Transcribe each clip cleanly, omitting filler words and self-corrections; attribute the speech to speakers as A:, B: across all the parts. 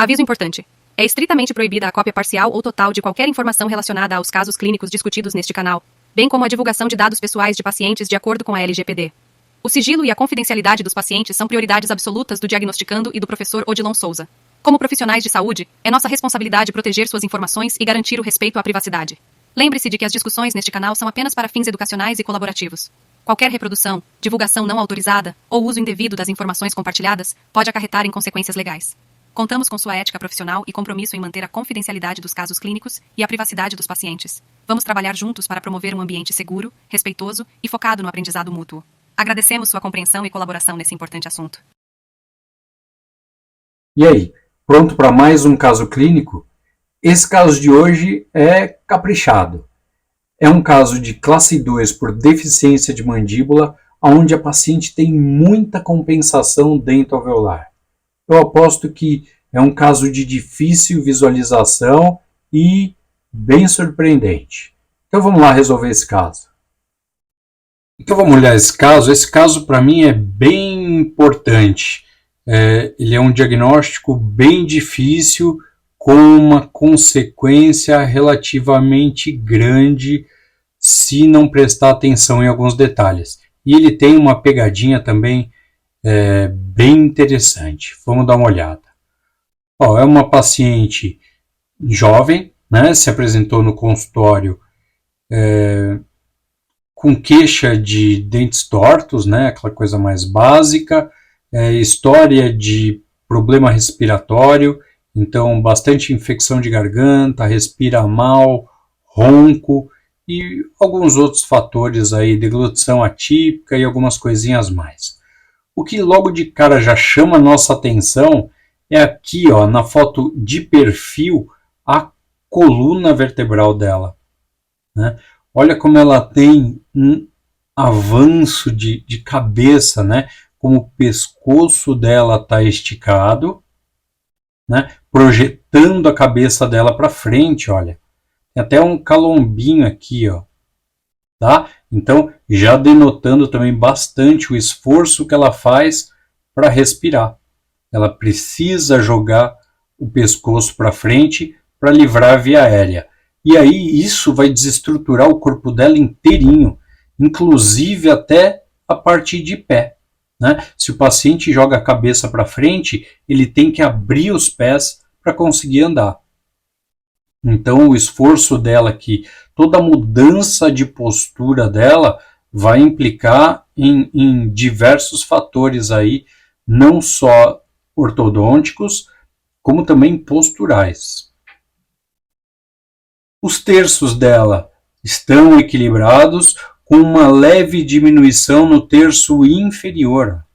A: Aviso importante. É estritamente proibida a cópia parcial ou total de qualquer informação relacionada aos casos clínicos discutidos neste canal, bem como a divulgação de dados pessoais de pacientes de acordo com a LGPD. O sigilo e a confidencialidade dos pacientes são prioridades absolutas do diagnosticando e do professor Odilon Souza. Como profissionais de saúde, é nossa responsabilidade proteger suas informações e garantir o respeito à privacidade. Lembre-se de que as discussões neste canal são apenas para fins educacionais e colaborativos. Qualquer reprodução, divulgação não autorizada ou uso indevido das informações compartilhadas pode acarretar em consequências legais. Contamos com sua ética profissional e compromisso em manter a confidencialidade dos casos clínicos e a privacidade dos pacientes. Vamos trabalhar juntos para promover um ambiente seguro, respeitoso e focado no aprendizado mútuo. Agradecemos sua compreensão e colaboração nesse importante assunto.
B: E aí, pronto para mais um caso clínico? Esse caso de hoje é caprichado. É um caso de classe 2 por deficiência de mandíbula, onde a paciente tem muita compensação dento-alveolar. Eu aposto que é um caso de difícil visualização e bem surpreendente. Então vamos lá resolver esse caso. Então vamos olhar esse caso. Esse caso para mim é bem importante. Ele é um diagnóstico bem difícil, com uma consequência relativamente grande se não prestar atenção em alguns detalhes. E ele tem uma pegadinha também bem interessante. Vamos dar uma olhada. É uma paciente jovem, né, se apresentou no consultório com queixa de dentes tortos, né, aquela coisa mais básica, história de problema respiratório, então bastante infecção de garganta, respira mal, ronco e alguns outros fatores aí, deglutição atípica e algumas coisinhas mais. O que logo de cara já chama a nossa atenção é aqui, na foto de perfil, a coluna vertebral dela, né? Olha como ela tem um avanço de cabeça, né? Como o pescoço dela está esticado, né? Projetando a cabeça dela para frente, olha. Tem até um calombinho aqui, tá? Então, já denotando também bastante o esforço que ela faz para respirar. Ela precisa jogar o pescoço para frente para livrar a via aérea. E aí isso vai desestruturar o corpo dela inteirinho, inclusive até a parte de pé, né? Se o paciente joga a cabeça para frente, ele tem que abrir os pés para conseguir andar. Então o esforço dela aqui, toda a mudança de postura dela vai implicar em diversos fatores aí, não só ortodônticos, como também posturais. Os terços dela estão equilibrados, com uma leve diminuição no terço inferior.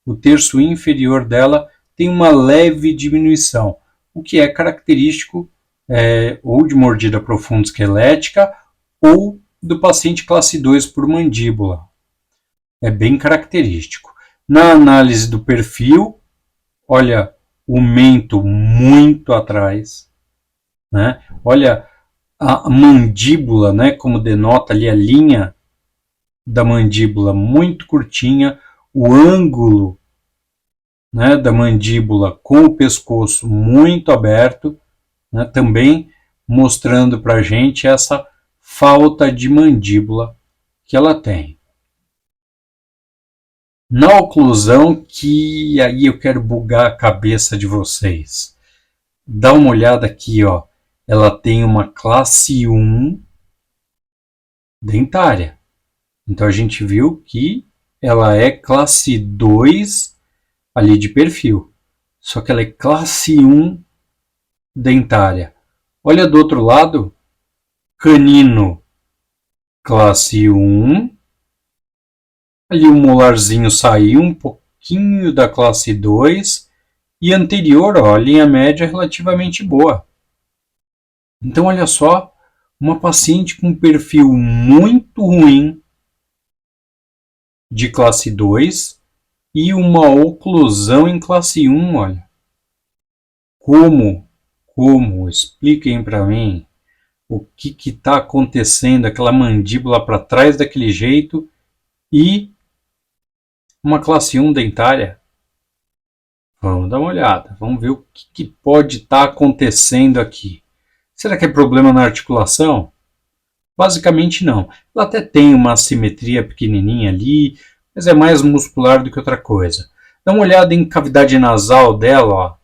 B: O terço inferior dela tem uma leve diminuição, o que é característico ou de mordida profunda esquelética ou do paciente classe 2 por mandíbula. É bem característico. Na análise do perfil, olha o mento muito atrás, né? Olha a mandíbula, né, como denota ali a linha da mandíbula muito curtinha, o ângulo, né, da mandíbula com o pescoço muito aberto, né, também mostrando para a gente essa falta de mandíbula que ela tem. Na oclusão, que aí eu quero bugar a cabeça de vocês. Dá uma olhada aqui, ela tem uma classe 1 dentária. Então a gente viu que ela é classe 2 ali de perfil. Só que ela é classe 1 dentária. Olha do outro lado, canino classe 1. Ali o molarzinho saiu um pouquinho da classe 2. E anterior, a linha média relativamente boa. Então olha só, uma paciente com perfil muito ruim de classe 2 e uma oclusão em classe 1, olha. Como? Expliquem para mim o que está acontecendo, aquela mandíbula para trás daquele jeito e uma classe 1 dentária. Vamos dar uma olhada, vamos ver o que pode estar acontecendo aqui. Será que é problema na articulação? Basicamente não. Ela até tem uma assimetria pequenininha ali, mas é mais muscular do que outra coisa. Dá uma olhada em cavidade nasal dela, ó.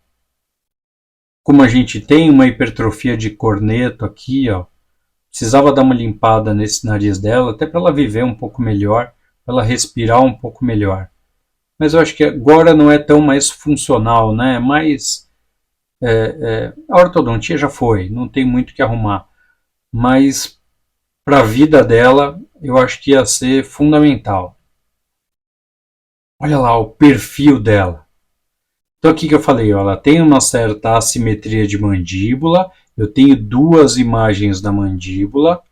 B: Como a gente tem uma hipertrofia de corneto aqui, ó, precisava dar uma limpada nesse nariz dela, até para ela viver um pouco melhor, para ela respirar um pouco melhor. Mas eu acho que agora não é tão mais funcional, né? Mais a ortodontia já foi, não tem muito o que arrumar. Mas para a vida dela, eu acho que ia ser fundamental. Olha lá o perfil dela. Então aqui que eu falei, ó, ela tem uma certa assimetria de mandíbula, eu tenho duas imagens da mandíbula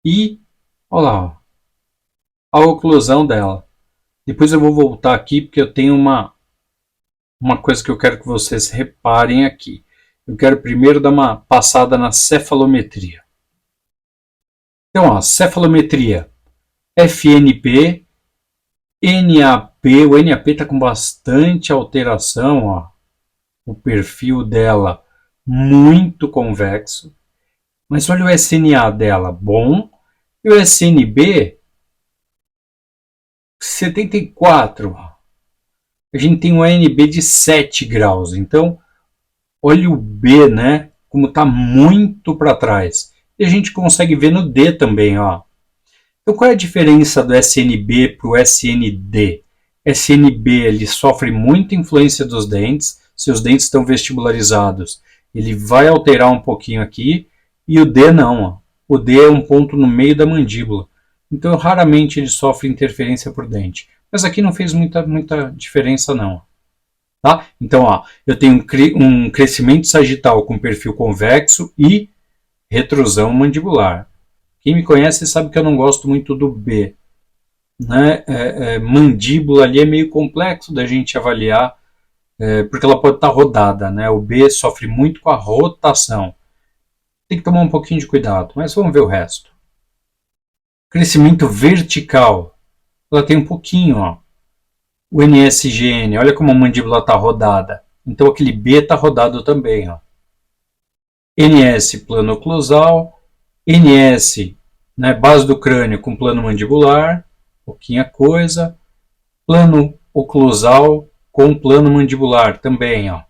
B: e, olha lá, ó, a oclusão dela. Depois eu vou voltar aqui porque eu tenho uma coisa que eu quero que vocês reparem aqui. Eu quero primeiro dar uma passada na cefalometria. Então, ó, cefalometria FNP, NAP, o NAP está com bastante alteração, ó. O perfil dela muito convexo, mas olha o SNA dela, bom, e o SNB 74, ó. A gente tem um ANB de 7 graus, então olha o B, né, como está muito para trás. E a gente consegue ver no D também, ó. Então qual é a diferença do SNB para o SND? SNB ele sofre muita influência dos dentes, se os dentes estão vestibularizados, ele vai alterar um pouquinho aqui, e o D não, ó. O D é um ponto no meio da mandíbula, então raramente ele sofre interferência por dente. Mas aqui não fez muita diferença não. Tá? Então, ó, eu tenho um crescimento sagital com perfil convexo e retrusão mandibular. Quem me conhece sabe que eu não gosto muito do B. Né? Mandíbula ali é meio complexo da gente avaliar, porque ela pode estar rodada. Né? O B sofre muito com a rotação. Tem que tomar um pouquinho de cuidado, mas vamos ver o resto. Crescimento vertical. Ela tem um pouquinho, ó. O NSGN, olha como a mandíbula está rodada. Então aquele B está rodado também, ó. NS plano oclusal, NS, né, base do crânio com plano mandibular, pouquinha coisa, plano oclusal com plano mandibular também, ó.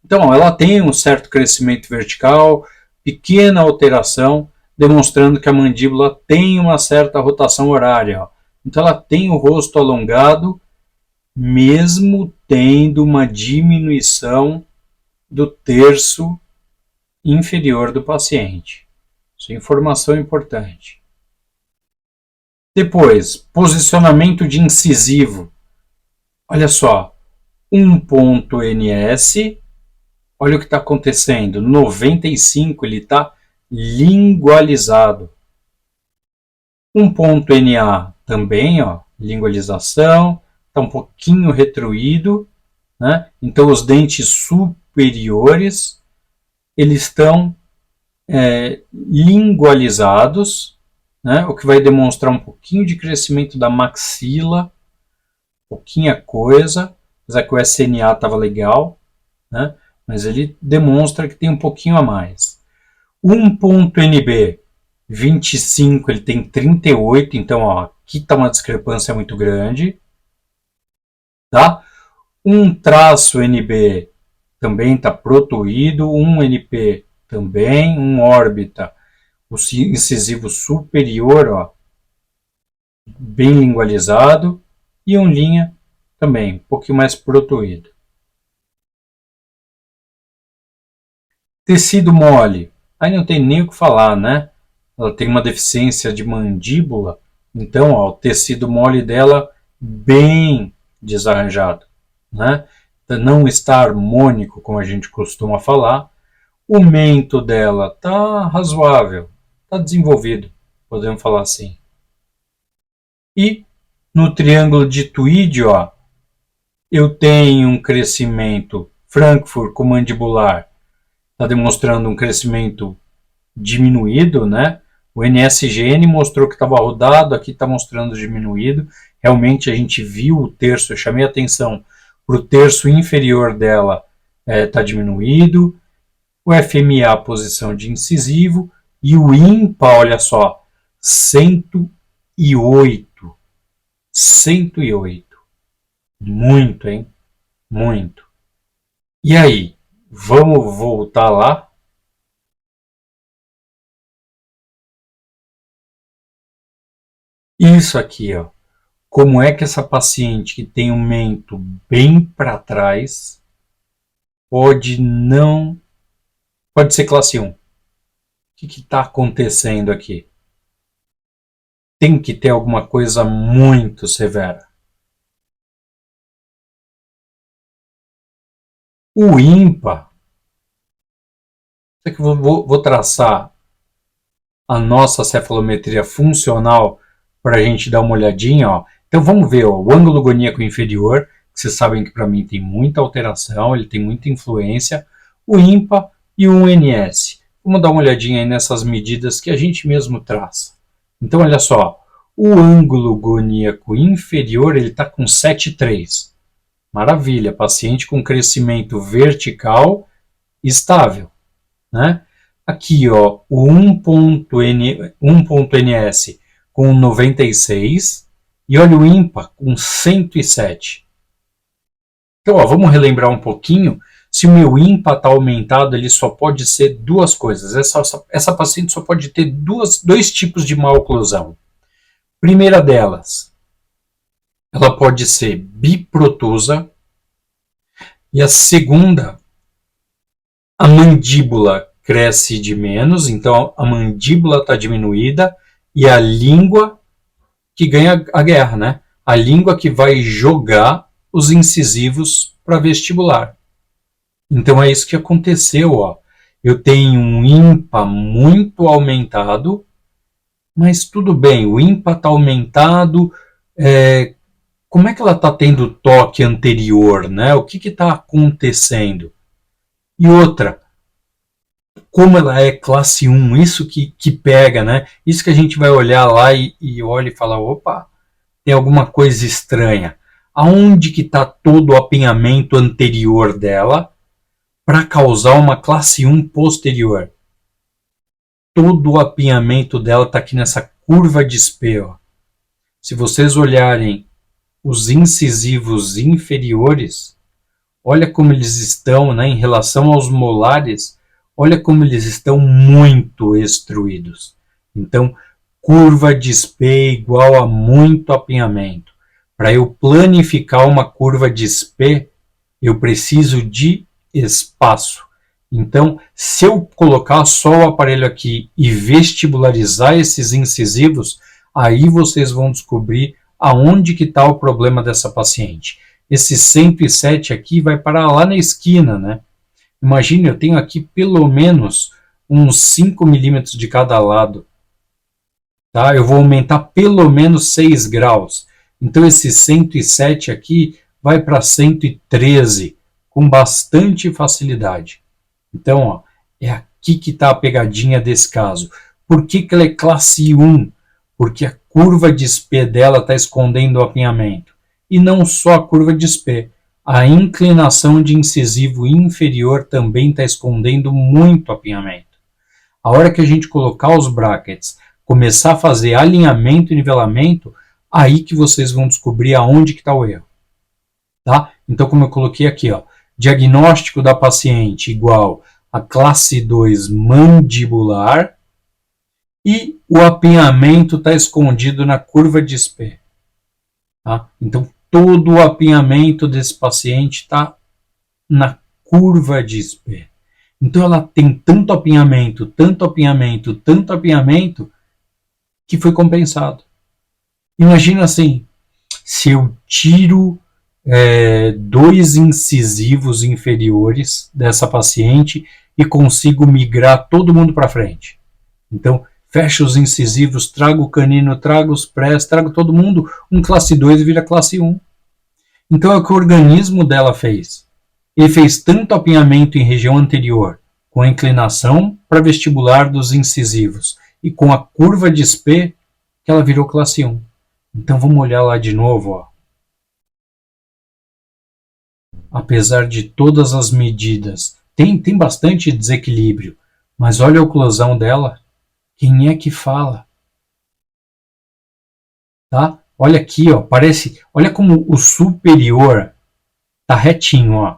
B: Então, ó, ela tem um certo crescimento vertical, pequena alteração, demonstrando que a mandíbula tem uma certa rotação horária, ó. Então ela tem o rosto alongado, mesmo tendo uma diminuição do terço inferior do paciente. Isso é informação importante. Depois, posicionamento de incisivo. Olha só, um ponto NS, olha o que está acontecendo, 95 ele está lingualizado. Um ponto NA também, ó, lingualização, está um pouquinho retruído, né? Então os dentes superiores eles estão lingualizados, né? O que vai demonstrar um pouquinho de crescimento da maxila, pouquinha coisa, apesar que o SNA estava legal, né? Mas ele demonstra que tem um pouquinho a mais. Um ponto NB 25, ele tem 38, então ó, aqui está uma discrepância muito grande. Tá? Um traço NB também está protuído, um NP também, um órbita, o incisivo superior, ó, bem lingualizado, e um linha também, um pouquinho mais protuído. Tecido mole, aí não tem nem o que falar, né? Ela tem uma deficiência de mandíbula, então ó, o tecido mole dela bem desarranjado, né? Não está harmônico, como a gente costuma falar. O mento dela está razoável, está desenvolvido, podemos falar assim. E no triângulo de Tweed, ó, eu tenho um crescimento Frankfurt com mandibular, está demonstrando um crescimento diminuído, né? O NSGN mostrou que estava rodado, aqui está mostrando diminuído. Realmente a gente viu o terço, eu chamei a atenção para o terço inferior dela está diminuído, o FMA posição de incisivo, e o ímpar, olha só, 108. 108. Muito, hein? Muito. E aí, vamos voltar lá? Isso aqui, ó. Como é que essa paciente que tem um mento bem para trás pode ser classe 1? O que está acontecendo aqui? Tem que ter alguma coisa muito severa. O ímpar, vou traçar a nossa cefalometria funcional para a gente dar uma olhadinha. Ó. Então vamos ver ó, o ângulo goníaco inferior, que vocês sabem que para mim tem muita alteração, ele tem muita influência, o ímpar e o 1NS. Vamos dar uma olhadinha aí nessas medidas que a gente mesmo traça. Então olha só, o ângulo goníaco inferior ele está com 7,3. Maravilha, paciente com crescimento vertical estável. Né? Aqui, ó, o 1.NS com 96 e olha o ímpar com 107. Então, ó, vamos relembrar um pouquinho. Se o meu ímpar está aumentado, ele só pode ser duas coisas. Essa paciente só pode ter dois tipos de maloclusão. Primeira delas, ela pode ser biprotusa. E a segunda, a mandíbula cresce de menos, então a mandíbula está diminuída e a língua que ganha a guerra, né? A língua que vai jogar os incisivos para vestibular. Então é isso que aconteceu, ó. Eu tenho um ímpar muito aumentado, mas tudo bem, o ímpar está aumentado, como é que ela está tendo toque anterior, né? O que está acontecendo? E outra, como ela é classe 1, isso que pega, né? Isso que a gente vai olhar lá e olha e fala, opa, tem alguma coisa estranha. Aonde que está todo o apinhamento anterior dela para causar uma classe 1 posterior? Todo o apinhamento dela está aqui nessa curva de Spee, ó. Se vocês olharem os incisivos inferiores, olha como eles estão, né, em relação aos molares, olha como eles estão muito extruídos. Então, curva de Spee igual a muito apinhamento. Para eu planificar uma curva de Spee, eu preciso de espaço. Então, se eu colocar só o aparelho aqui e vestibularizar esses incisivos, aí vocês vão descobrir aonde que está o problema dessa paciente. Esse 107 aqui vai parar lá na esquina, né? Imagine, eu tenho aqui pelo menos uns 5 milímetros de cada lado. Tá? Eu vou aumentar pelo menos 6 graus. Então esse 107 aqui vai para 113 com bastante facilidade. Então, ó, é aqui que está a pegadinha desse caso. Por que ela é classe 1? Porque a curva de Spee dela está escondendo o apinhamento. E não só a curva de Spee. A inclinação de incisivo inferior também está escondendo muito apinhamento. A hora que a gente colocar os brackets, começar a fazer alinhamento e nivelamento, aí que vocês vão descobrir aonde que está o erro. Tá? Então, como eu coloquei aqui, ó, diagnóstico da paciente igual a classe 2 mandibular e o apinhamento está escondido na curva de Spee. Tá? Então, todo o apinhamento desse paciente está na curva de Spee. Então, ela tem tanto apinhamento, tanto apinhamento, tanto apinhamento, que foi compensado. Imagina assim, se eu tiro 2 incisivos inferiores dessa paciente e consigo migrar todo mundo para frente. Então, fecho os incisivos, trago o canino, trago os prés, trago todo mundo, um classe 2 vira classe 1. Então é o que o organismo dela fez. Ele fez tanto apinhamento em região anterior, com a inclinação para vestibular dos incisivos, e com a curva de Spee, que ela virou classe 1. Então vamos olhar lá de novo, ó. apesar de todas as medidas. Tem bastante desequilíbrio, mas olha a oclusão dela. Quem é que fala? Tá? Olha aqui, ó, olha como o superior tá retinho, ó.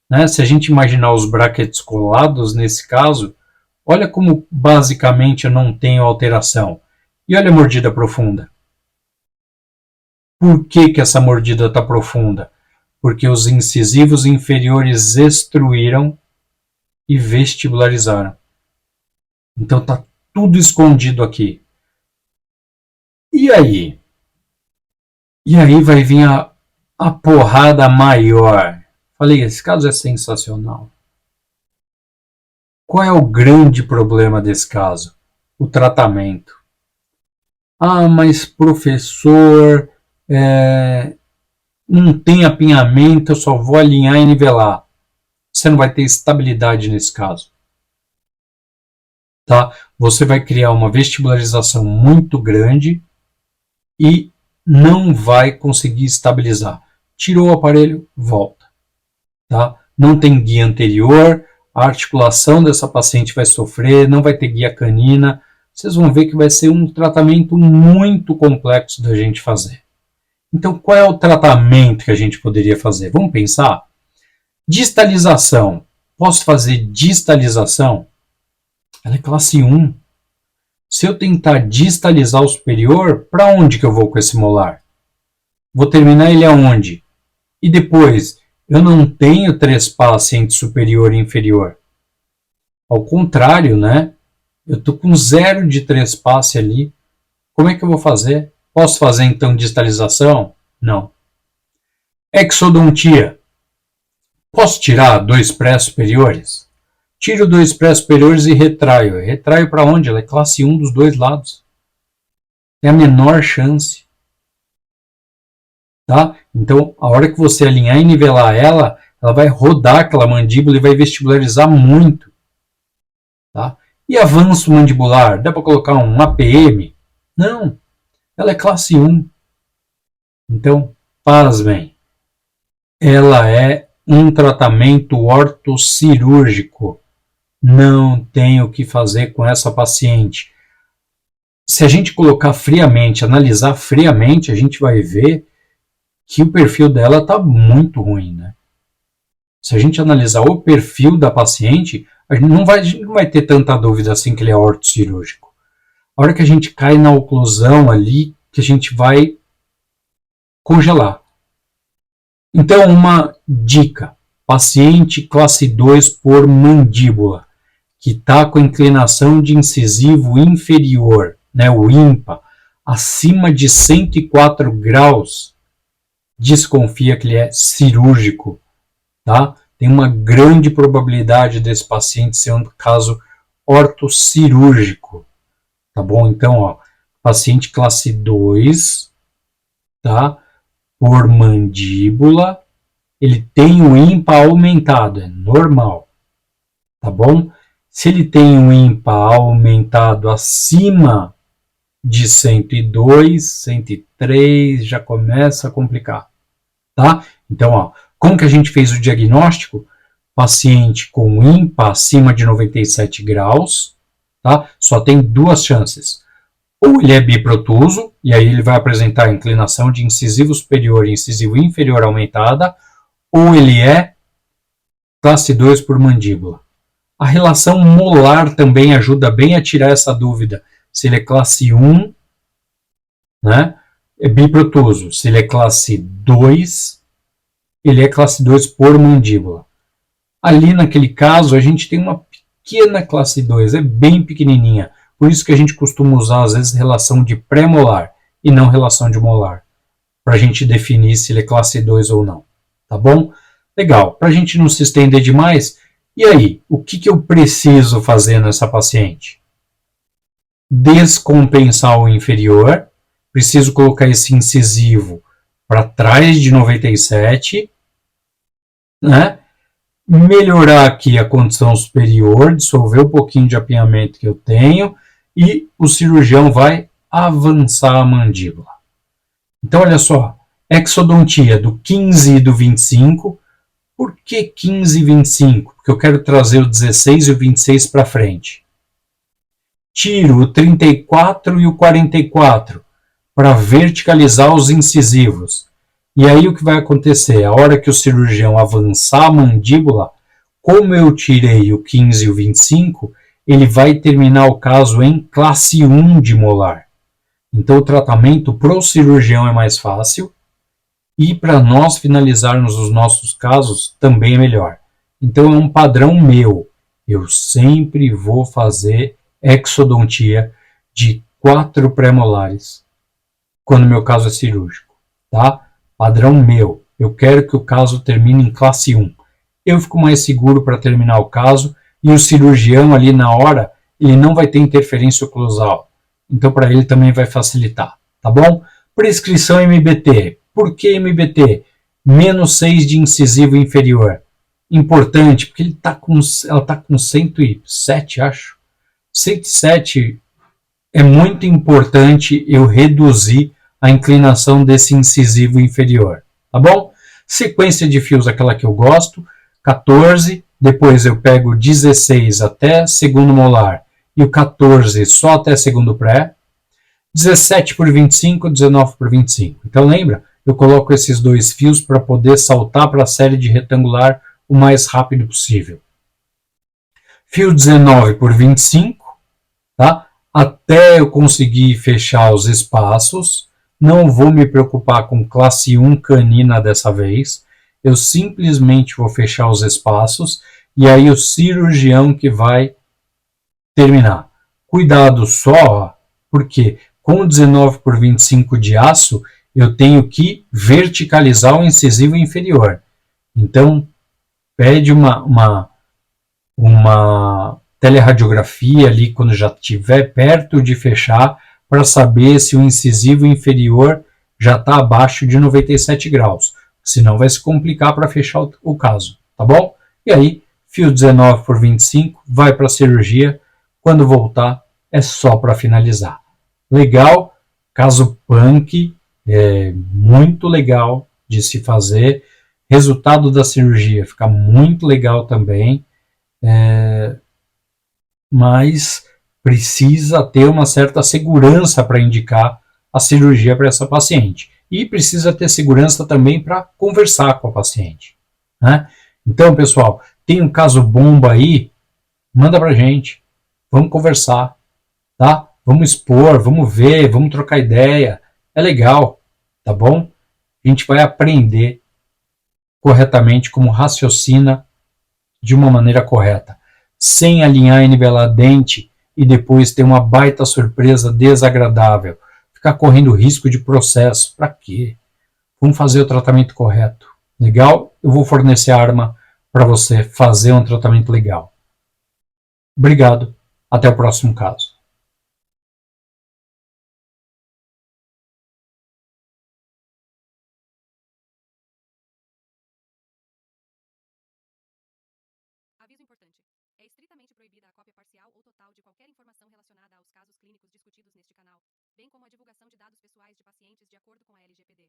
B: Né? Se a gente imaginar os brackets colados nesse caso, olha como basicamente eu não tenho alteração. E olha a mordida profunda. Por que essa mordida está profunda? Porque os incisivos inferiores extruíram e vestibularizaram. Então está tudo escondido aqui. E aí? E aí vai vir a porrada maior. Falei, esse caso é sensacional. Qual é o grande problema desse caso? O tratamento. Ah, mas professor, não tem apinhamento, eu só vou alinhar e nivelar. Você não vai ter estabilidade nesse caso. Tá? Você vai criar uma vestibularização muito grande e não vai conseguir estabilizar. Tirou o aparelho, volta. Tá? Não tem guia anterior, a articulação dessa paciente vai sofrer, não vai ter guia canina. Vocês vão ver que vai ser um tratamento muito complexo da gente fazer. Então, qual é o tratamento que a gente poderia fazer? Vamos pensar? Distalização. Posso fazer distalização? Ela é classe 1. Se eu tentar distalizar o superior, para onde que eu vou com esse molar? Vou terminar ele aonde? E depois, eu não tenho trespasse entre superior e inferior. Ao contrário, né? Eu estou com 0 de trespasse ali. Como é que eu vou fazer? Posso fazer então distalização? Não. Exodontia. Posso tirar 2 pré-superiores? Tiro 2 pré-superiores e retraio. Retraio para onde? Ela é classe 1 dos dois lados. É a menor chance. Tá? Então, a hora que você alinhar e nivelar ela vai rodar aquela mandíbula e vai vestibularizar muito. Tá? E avanço mandibular? Dá para colocar um APM? Não. Ela é classe 1. Então, pasmem. Ela é um tratamento ortocirúrgico. Não tem o que fazer com essa paciente. Se a gente colocar friamente, analisar friamente, a gente vai ver que o perfil dela está muito ruim, né? Se a gente analisar o perfil da paciente, a gente não vai ter tanta dúvida assim que ele é ortocirúrgico. A hora que a gente cai na oclusão ali, que a gente vai congelar. Então, uma dica. Paciente classe 2 por mandíbula, que está com inclinação de incisivo inferior, né, o IMPA, acima de 104 graus, desconfia que ele é cirúrgico. Tá? Tem uma grande probabilidade desse paciente ser um caso ortocirúrgico. Tá bom? Então, ó, paciente classe 2, tá? Por mandíbula, ele tem o IMPA aumentado, é normal. Tá bom? Se ele tem um IMPA aumentado acima de 102, 103, já começa a complicar. Tá? Então, ó, como que a gente fez o diagnóstico? Paciente com IMPA acima de 97 graus, tá? Só tem 2 chances. Ou ele é biprotuso, e aí ele vai apresentar inclinação de incisivo superior e incisivo inferior aumentada, ou ele é classe 2 por mandíbula. A relação molar também ajuda bem a tirar essa dúvida. Se ele é classe 1, né, é biprotuso. Se ele é classe 2, ele é classe 2 por mandíbula. Ali naquele caso, a gente tem uma pequena classe 2, é bem pequenininha. Por isso que a gente costuma usar, às vezes, relação de pré-molar e não relação de molar, para a gente definir se ele é classe 2 ou não. Tá bom? Legal. Para a gente não se estender demais, e aí? O que eu preciso fazer nessa paciente? Descompensar o inferior. Preciso colocar esse incisivo para trás de 97, né? Melhorar aqui a condição superior, dissolver um pouquinho de apinhamento que eu tenho, e o cirurgião vai avançar a mandíbula. Então, olha só, exodontia do 15 e do 25, Por que 15 e 25? Porque eu quero trazer o 16 e o 26 para frente. Tiro o 34 e o 44 para verticalizar os incisivos. E aí o que vai acontecer? A hora que o cirurgião avançar a mandíbula, como eu tirei o 15 e o 25, ele vai terminar o caso em classe 1 de molar. Então o tratamento para o cirurgião é mais fácil e para nós finalizarmos os nossos casos também é melhor. Então é um padrão meu. Eu sempre vou fazer exodontia de 4 pré-molares quando meu caso é cirúrgico, tá? Padrão meu. Eu quero que o caso termine em classe 1. Eu fico mais seguro para terminar o caso e o cirurgião ali na hora, ele não vai ter interferência oclusal. Então para ele também vai facilitar, tá bom? Prescrição MBT. Por que MBT? Menos 6 de incisivo inferior. Importante, porque ela está com 107, acho. 107 é muito importante eu reduzir a inclinação desse incisivo inferior, tá bom? Sequência de fios, aquela que eu gosto, 14, depois eu pego 16 até segundo molar e o 14 só até segundo pré, 17 por 25, 19 por 25. Então lembra, eu coloco esses dois fios para poder saltar para a série de retangular o mais rápido possível. Fio 19 por 25, tá? Até eu conseguir fechar os espaços, não vou me preocupar com classe 1 canina dessa vez, eu simplesmente vou fechar os espaços e aí o cirurgião que vai terminar. Cuidado só, porque com 19 por 25 de aço, eu tenho que verticalizar o incisivo inferior. Então, pede uma teleradiografia ali quando já estiver perto de fechar para saber se o incisivo inferior já está abaixo de 97 graus. Senão vai se complicar para fechar o caso, tá bom? E aí, fio 19 por 25, vai para a cirurgia. Quando voltar, é só para finalizar. Legal, caso punk, muito legal de se fazer. Resultado da cirurgia fica muito legal também. Mas precisa ter uma certa segurança para indicar a cirurgia para essa paciente. E precisa ter segurança também para conversar com a paciente, né? Então, pessoal, tem um caso bomba aí, manda para a gente, vamos conversar, tá? Vamos expor, vamos ver, vamos trocar ideia, é legal, tá bom? A gente vai aprender corretamente como raciocina de uma maneira correta, sem alinhar e nivelar dente e depois ter uma baita surpresa desagradável, ficar correndo risco de processo, para quê? Vamos fazer o tratamento correto. Legal? Eu vou fornecer a arma para você fazer um tratamento legal. Obrigado. Até o próximo caso.
A: Aviso importante. É estritamente proibida a cópia parcial ou total de qualquer informação relacionada aos casos clínicos discutidos neste canal, bem como a divulgação de dados pessoais de pacientes de acordo com a LGPD.